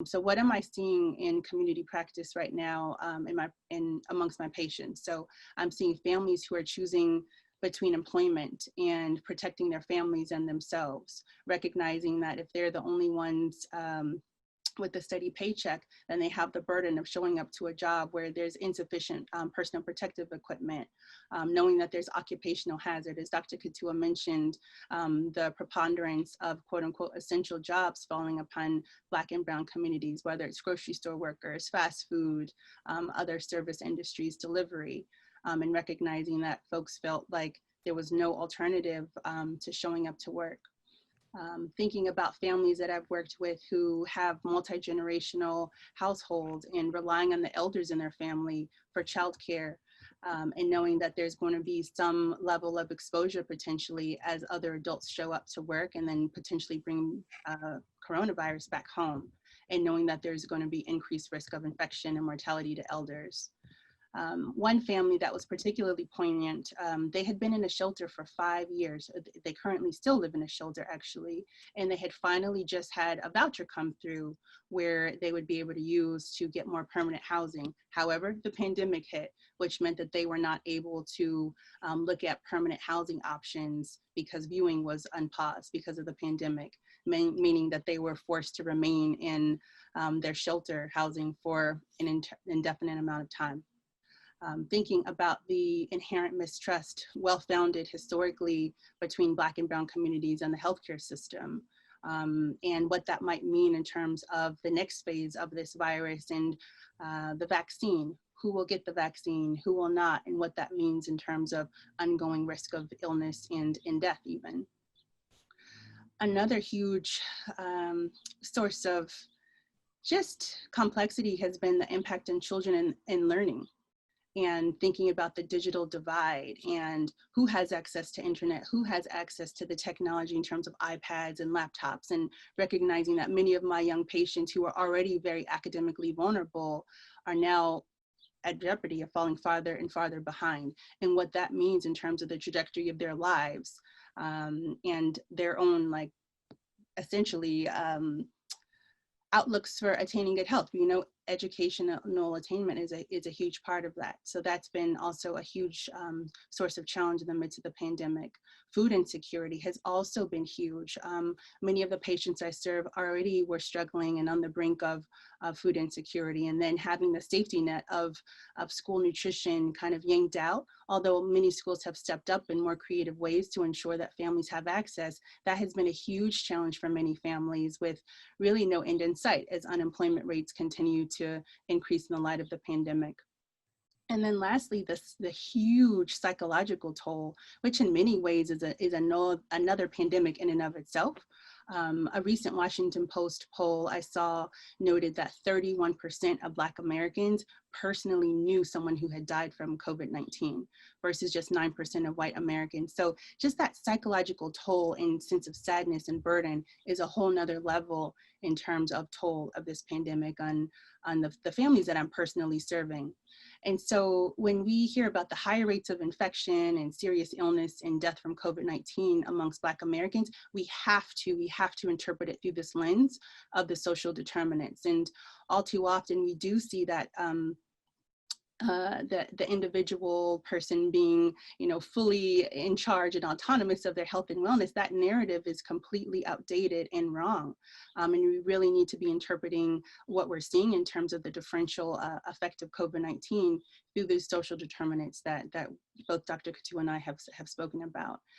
So what am I seeing in community practice right now amongst my patients? So I'm seeing families who are choosing between employment and protecting their families and themselves, recognizing that if they're the only ones with a steady paycheck, then they have the burden of showing up to a job where there's insufficient personal protective equipment, knowing that there's occupational hazard. As Dr. Katua mentioned, the preponderance of quote unquote essential jobs falling upon Black and brown communities, whether it's grocery store workers, fast food, other service industries, delivery, and recognizing that folks felt like there was no alternative to showing up to work. Thinking about families that I've worked with who have multi-generational households and relying on the elders in their family for childcare, and knowing that there's going to be some level of exposure potentially as other adults show up to work and then potentially bring coronavirus back home, and knowing that there's going to be increased risk of infection and mortality to elders. One family that was particularly poignant, they had been in a shelter for 5 years. They currently still live in a shelter actually, and they had finally just had a voucher come through where they would be able to use to get more permanent housing. However, the pandemic hit, which meant that they were not able to look at permanent housing options because viewing was unpaused because of the pandemic, meaning that they were forced to remain in their shelter housing for an indefinite amount of time. Thinking about the inherent mistrust, well-founded historically between Black and brown communities and the healthcare system, and what that might mean in terms of the next phase of this virus and the vaccine. Who will get the vaccine, who will not, and what that means in terms of ongoing risk of illness and death even. Another huge source of just complexity has been the impact on children in learning, and thinking about the digital divide and who has access to internet, who has access to the technology in terms of iPads and laptops, and recognizing that many of my young patients who are already very academically vulnerable are now at jeopardy of falling farther and farther behind, and what that means in terms of the trajectory of their lives and their own, like, essentially outlooks for attaining good health. You know, educational attainment is a huge part of that. So that's been also a huge source of challenge in the midst of the pandemic. Food insecurity has also been huge. Many of the patients I serve already were struggling and on the brink of food insecurity, and then having the safety net of school nutrition kind of yanked out. Although many schools have stepped up in more creative ways to ensure that families have access, that has been a huge challenge for many families with really no end in sight as unemployment rates continue to increase in the light of the pandemic. And then lastly, the huge psychological toll, which in many ways is another pandemic in and of itself. A recent Washington Post poll I saw noted that 31% of Black Americans personally knew someone who had died from COVID-19 versus just 9% of white Americans. So just that psychological toll and sense of sadness and burden is a whole nother level in terms of toll of this pandemic on the families that I'm personally serving. And so when we hear about the higher rates of infection and serious illness and death from COVID-19 amongst Black Americans, we have to interpret it through this lens of the social determinants. And all too often we do see that the individual person being, fully in charge and autonomous of their health and wellness, that narrative is completely outdated and wrong. And we really need to be interpreting what we're seeing in terms of the differential effect of COVID-19 through these social determinants that both Dr. Katua and I have spoken about.